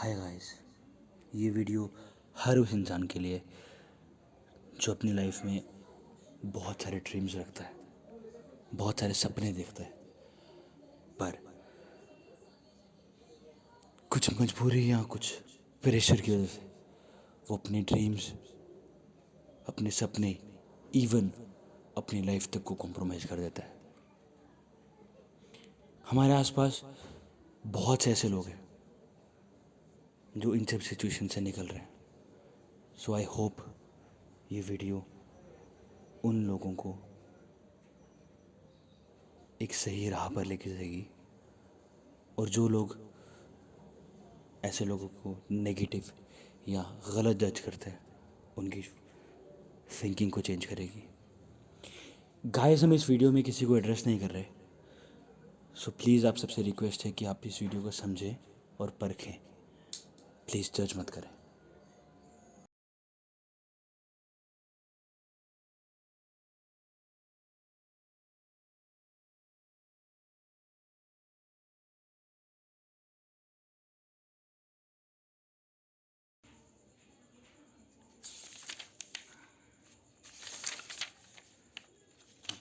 Hi guys, ये video हर उस इंसान के लिए जो अपनी लाइफ में बहुत सारे ड्रीम्स रखता है, बहुत सारे सपने देखता है, पर कुछ मजबूरी या कुछ प्रेशर की वजह से वो अपने ड्रीम्स, अपने सपने, इवन अपनी लाइफ तक को कॉम्प्रोमाइज़ कर देता है। हमारे आसपास बहुत से ऐसे लोग हैं जो इन सब सिचुएशन से निकल रहे हैं। सो आई होप ये वीडियो उन लोगों को एक सही राह पर लेके जाएगी, और जो लोग ऐसे लोगों को नेगेटिव या गलत जज करते हैं उनकी थिंकिंग को चेंज करेगी। गाइस, हम इस वीडियो में किसी को एड्रेस नहीं कर रहे, सो प्लीज़ आप सबसे रिक्वेस्ट है कि आप इस वीडियो को समझें और परखें। प्लीज़ जज मत करें।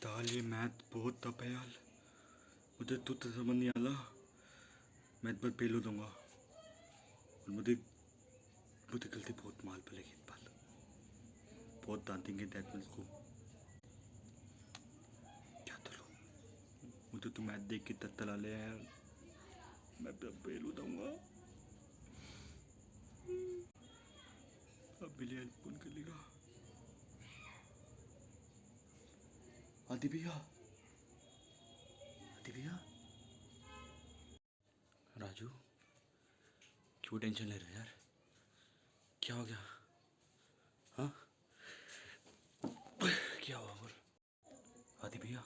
दाल ये मैथ बहुत टफ है यार, मुझे तो समझ नहीं आला। मैथ पर फेल हो दूंगा और मुझे मुझे गलती बहुत माल पड़ेगी। इस बार बहुत डांटेंगे डैड मेरे को। क्या करूं, मुझे तो मैथ देख के तत्तला ले यार। मैं तो फेल हो जाऊंगा। अब भी हेल्प कौन करेगा? आदि भैया, आदि भैया। राजू, क्यों टेंशन ले रहे हो यार? क्या हो गया? हाँ, क्या हुआ बोल? आदि भैया,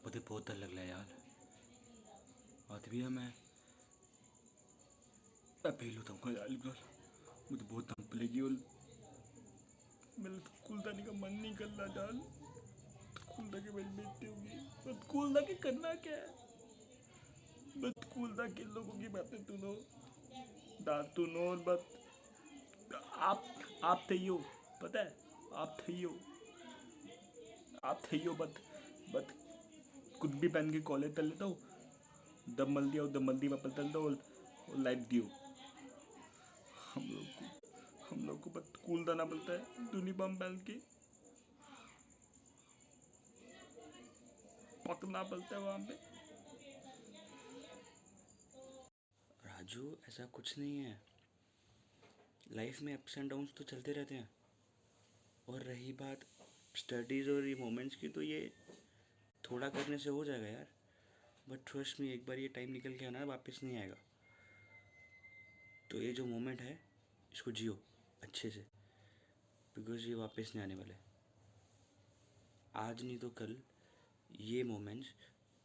मुझे बहुत डर लग रहा है यार। आदि भैया, मैं फेल हो जाऊंगा यार। मुझे बहुत धमक पड़ेगी और मेरा तो स्कूल जाने का मन नहीं कर रहा यार। स्कूल जाके मेरी बेइज्जती होगी। बस स्कूल जाके करना क्या है? बस स्कूल जाके लोगों की बातें सुनो, डांट सुनो, और बस आप थे हो, पता है? आप थे हो, बस कुछ भी पहन के कॉलेज चल लेता हूँ। दम मल दिया, दम मल दी वापस चल दो और लाइफ दियो। हम लोग को बस स्कूल जाना पड़ता है, यूनिफॉर्म पहन के पकड़ना पड़ता है वहाँ पे। राजू, ऐसा कुछ नहीं है। लाइफ में अप्स एंड डाउन्स तो चलते रहते हैं। और रही बात स्टडीज़ और ये मोमेंट्स की, तो ये थोड़ा करने से हो जाएगा यार। बट ट्रस्ट में, एक बार ये टाइम निकल गया ना, वापस नहीं आएगा। तो ये जो मोमेंट है, इसको जियो अच्छे से, बिकॉज ये वापस नहीं आने वाले। आज नहीं तो कल ये मोमेंट्स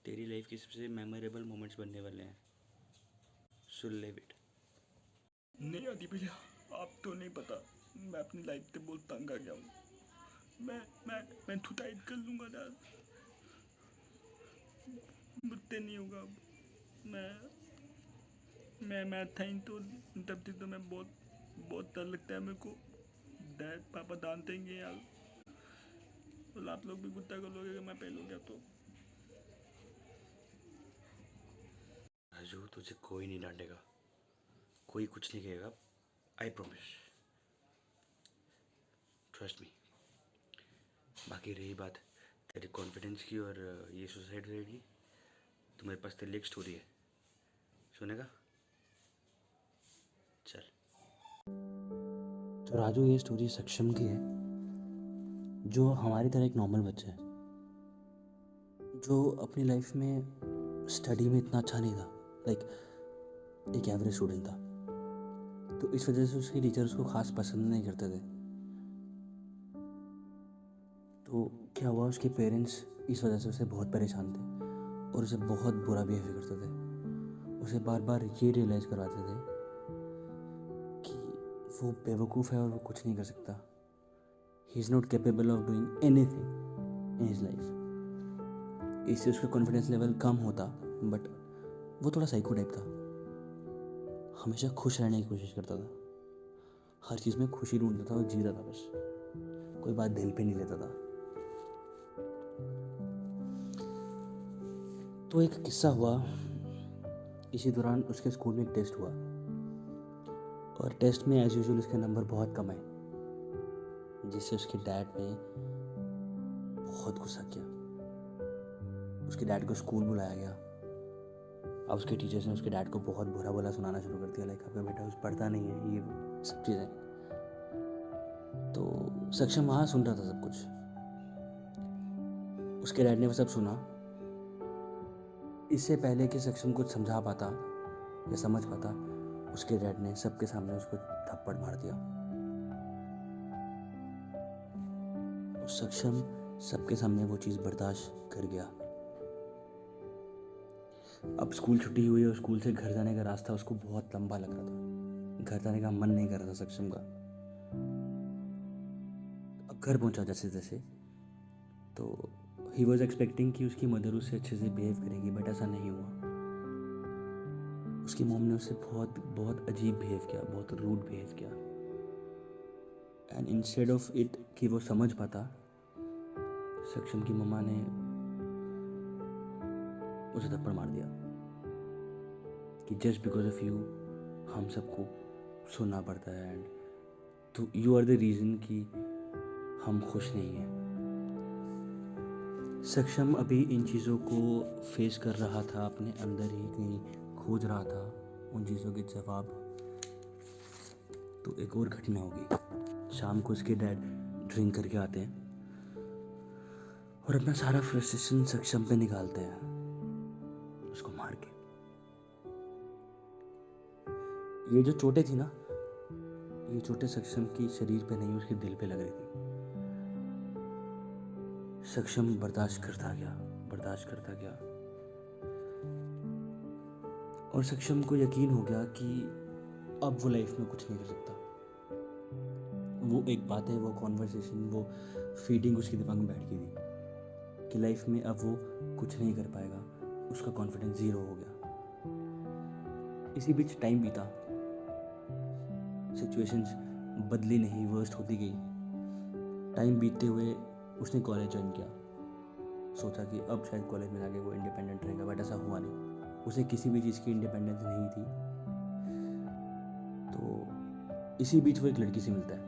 तेरी लाइफ के सबसे मेमोरेबल मोमेंट्स बनने वाले हैं। So live it. नहीं आदि भैया, आप तो नहीं पता, मैं अपनी लाइफ से बहुत तंग आ गया हूँ। मैं सुसाइड कर लूँगा यार। मुझसे नहीं होगा अब। मैं था ही तो तब से तो मैं बहुत बहुत डर लगता है मेरे को। डैड पापा डांटेंगे यार, और आप लोग भी गुस्सा करोगे अगर मैं फेल हो गया तो। राजू, तुझे कोई नहीं डांटेगा, कोई कुछ नहीं कहेगा। I promise, trust me. बाकी रही बात तेरे कॉन्फिडेंस की और ये सुसाइड रेट की, तो मेरे पास तेरे लिए एक स्टोरी है, सुनेगा? चल। तो राजू, ये स्टोरी सक्षम की है, जो हमारी तरह एक नॉर्मल बच्चा है, जो अपनी लाइफ में स्टडी में इतना अच्छा नहीं था, लाइक एक एवरेज स्टूडेंट था। तो इस वजह से उसके टीचर उसको खास पसंद नहीं करते थे। तो क्या हुआ, उसके पेरेंट्स इस वजह से उसे बहुत परेशान थे और उसे बहुत बुरा बिहेव करते थे। उसे बार बार ये रियलाइज़ करवाते थे कि वो बेवकूफ़ है और वो कुछ नहीं कर सकता। He is not capable of doing anything in his life. इससे उसका कॉन्फिडेंस लेवल कम होता, बट वो थोड़ा साइको टाइप था। हमेशा खुश रहने की कोशिश करता था, हर चीज़ में खुशी ढूंढता था और जीता था बस, कोई बात दिल पे नहीं लेता था। तो एक किस्सा हुआ, इसी दौरान उसके स्कूल में एक टेस्ट हुआ और टेस्ट में एज यूजुअल उसके नंबर बहुत कम आए, जिससे उसके डैड ने बहुत गुस्सा किया। उसके डैड को स्कूल बुलाया गया। अब उसके टीचर्स ने उसके डैड को बहुत बुरा भला सुनाना शुरू कर दिया, लाइक आपका बेटा कुछ पढ़ता नहीं है, ये सब चीज़ें। तो सक्षम वहाँ सुन रहा था सब कुछ। उसके डैड ने वो सब सुना। इससे पहले कि सक्षम कुछ समझा पाता या समझ पाता, उसके डैड ने सबके सामने उसको थप्पड़ मार दिया। और सक्षम सबके सामने वो चीज़ बर्दाश्त कर गया। अब स्कूल छुट्टी हुई और स्कूल से घर जाने का रास्ता उसको बहुत लंबा लग रहा था। घर जाने का मन नहीं कर रहा था सक्षम का। अब घर पहुंचा जैसे जैसे, तो ही वॉज एक्सपेक्टिंग कि उसकी मदर उससे अच्छे से बिहेव करेगी, बट ऐसा नहीं हुआ। उसकी मॉम ने उससे बहुत बहुत अजीब बिहेव किया, बहुत रूड बिहेव किया। एंड इंस्टेड ऑफ इट कि वो समझ पाता, सक्षम की मम्मा ने उसे थप्पड़ मार दिया कि जस्ट बिकॉज ऑफ यू हम सबको सुनना पड़ता है, एंड तो यू आर द रीज़न कि हम खुश नहीं हैं। सक्षम अभी इन चीज़ों को फेस कर रहा था, अपने अंदर ही कहीं खोज रहा था उन चीज़ों के जवाब। तो एक और घटना होगी। शाम को उसके डैड ड्रिंक करके आते हैं और अपना सारा फ्रस्ट्रेशन सक्षम पे निकालते हैं, उसको मार के। ये जो चोटें थी ना, ये चोटें सक्षम की शरीर पे नहीं, उसके दिल पे लग रही थी। सक्षम बर्दाश्त करता गया और सक्षम को यकीन हो गया कि अब वो लाइफ में कुछ नहीं कर सकता। वो एक बात है, वो कॉन्वर्सेशन, वो फीडिंग उसके दिमाग में बैठ गई थी कि लाइफ में अब वो कुछ नहीं कर पाएगा। उसका कॉन्फिडेंस ज़ीरो हो गया। इसी बीच टाइम बीता, सिचुएशंस बदली नहीं, वर्स्ट होती गई। टाइम बीतते हुए उसने कॉलेज ज्वाइन किया। सोचा कि अब शायद कॉलेज में जाके वो इंडिपेंडेंट रहेगा, बट ऐसा हुआ नहीं। उसे किसी भी चीज़ की इंडिपेंडेंस नहीं थी। तो इसी बीच वो एक लड़की से मिलता है,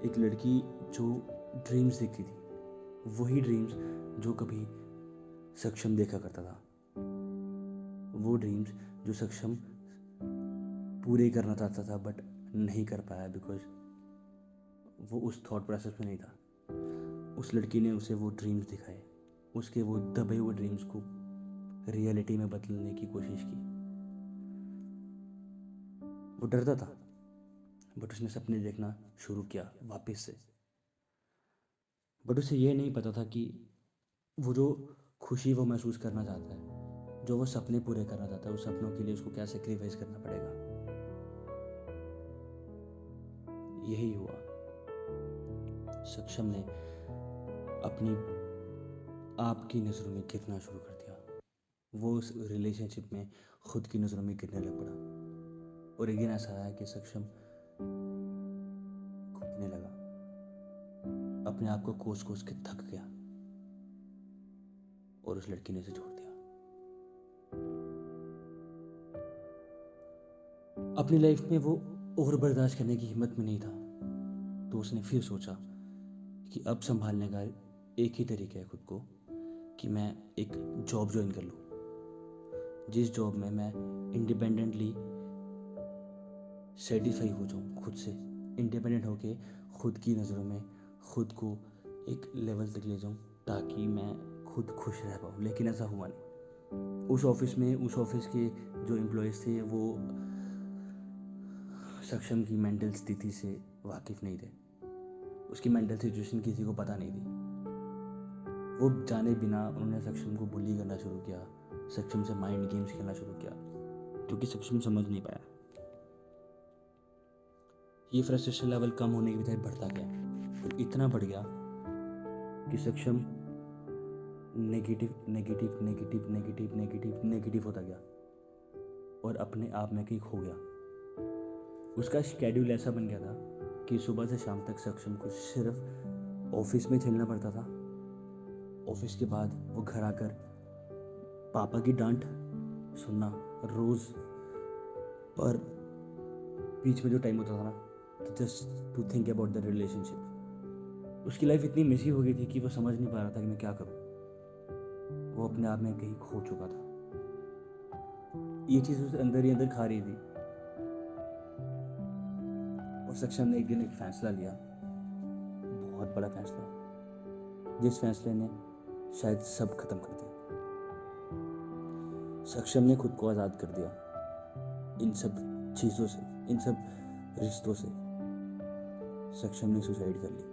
एक लड़की जो ड्रीम्स देखती थी, वही ड्रीम्स जो कभी सक्षम देखा करता था, वो ड्रीम्स जो सक्षम पूरे करना चाहता था बट नहीं कर पाया बिकॉज वो उस थॉट प्रोसेस में नहीं था। उस लड़की ने उसे वो ड्रीम्स दिखाए, उसके वो दबे हुए ड्रीम्स को रियलिटी में बदलने की कोशिश की। वो डरता था बट उसने सपने देखना शुरू किया वापस से। बट उसे ये नहीं पता था कि वो जो खुशी वो महसूस करना चाहता है, जो वो सपने पूरे करना चाहता है, उस सपनों के लिए उसको क्या सेक्रीफाइस करना पड़ेगा। यही हुआ। सक्षम ने अपनी आप की नज़रों में गिरना शुरू कर दिया। वो उस रिलेशनशिप में खुद की नज़रों में गिरने लग पड़ा। और एक दिन ऐसा आया कि सक्षम घुटने लगा, अपने आप को कोस कोस के थक गया और उस लड़की ने उसे छोड़ दिया। अपनी लाइफ में वो और बर्दाश्त करने की हिम्मत में नहीं था। तो उसने फिर सोचा कि अब संभालने का एक ही तरीका है खुद को, कि मैं एक जॉब ज्वाइन कर लूँ, जिस जॉब में मैं इंडिपेंडेंटली सेटिस्फाई हो जाऊँ, खुद से इंडिपेंडेंट होके खुद की नज़रों में खुद को एक लेवल तक ले जाऊँ ताकि मैं खुद खुश रह पाऊँ। लेकिन ऐसा हुआ नहीं। उस ऑफिस के जो एम्प्लॉयज़ थे वो सक्षम की मेंटल स्थिति से वाकिफ़ नहीं थे। उसकी मेंटल सिचुएशन किसी को पता नहीं थी। वो जाने बिना उन्होंने सक्षम को बुली करना शुरू किया, सक्षम से माइंड गेम्स खेलना शुरू किया, क्योंकि सक्षम समझ नहीं पाया। ये फ्रस्ट्रेशन लेवल कम होने की बजाय बढ़ता गया और इतना बढ़ गया कि सक्षम नेगेटिव होता गया। और अपने आप में कहीं खो गया। उसका शेड्यूल ऐसा बन गया था कि सुबह से शाम तक सक्षम को सिर्फ ऑफिस में खेलना पड़ता था। ऑफिस के बाद वो घर आकर पापा की डांट सुनना रोज़, और बीच में जो टाइम होता था ना just to think about the relationship. उसकी लाइफ इतनी मेसी हो गई थी कि वो समझ नहीं पा रहा था कि मैं क्या करूं। वो अपने आप में कहीं खो चुका था। ये चीज़ उसे अंदर ही अंदर खा रही थी। और सक्षम ने एक दिन एक फैसला लिया, बहुत बड़ा फैसला, जिस फैसले ने शायद सब खत्म कर दिया। सक्षम ने खुद को आज़ाद कर दिया इन सब चीज़ों से, इन सब रिश्तों से। सक्षम ने सुसाइड कर ली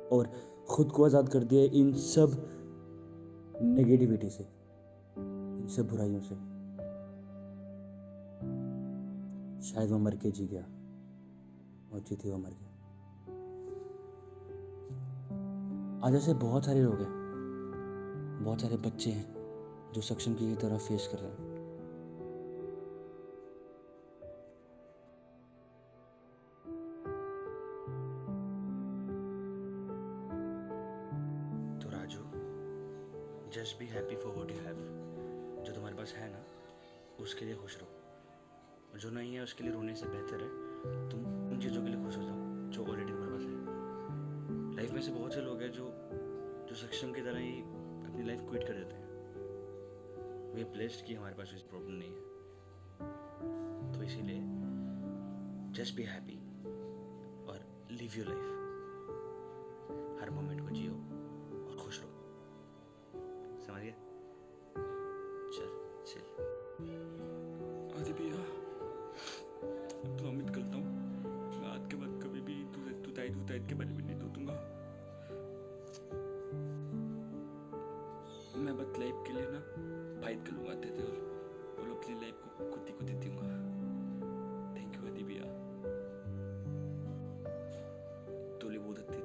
और खुद को आज़ाद कर दिया इन सब नेगेटिविटी से, इन सब बुराइयों से। शायद वो मर के जी गया और जीते वो मर गया। आज ऐसे बहुत सारे लोग हैं, बहुत सारे बच्चे हैं जो सक्षम की तरह फेस कर रहे हैं। तो Raju, just be happy for what you have. जो तुम्हारे पास है ना उसके लिए खुश रहो, जो नहीं है उसके लिए रोने से बेहतर है तुम उन चीज़ों के लिए खुश हो जाओ जो ऑलरेडी तुम्हारे पास है। लाइफ में से बहुत से लोग हैं जो सक्षम की तरह ही अपनी लाइफ क्विट कर देते हैं। वे ब्लेस्ड कि हमारे पास कोई प्रॉब्लम नहीं है। तो इसीलिए जस्ट बी हैप्पी और live your life. Her moment को जियो और खुश रहो। समझ गया? चल चल। आदि भैया, तो अमित करता हूँ, मैं आज के बाद कभी भी तू के बारे में नहीं सोचूंगा। मैं बस लाइफ के लिए ना फाइट करूँगा तेरे और अपनी लाइफ को खुद ही दूंगा। थैंक यू आदि भैया, तोले बहुत अच्छी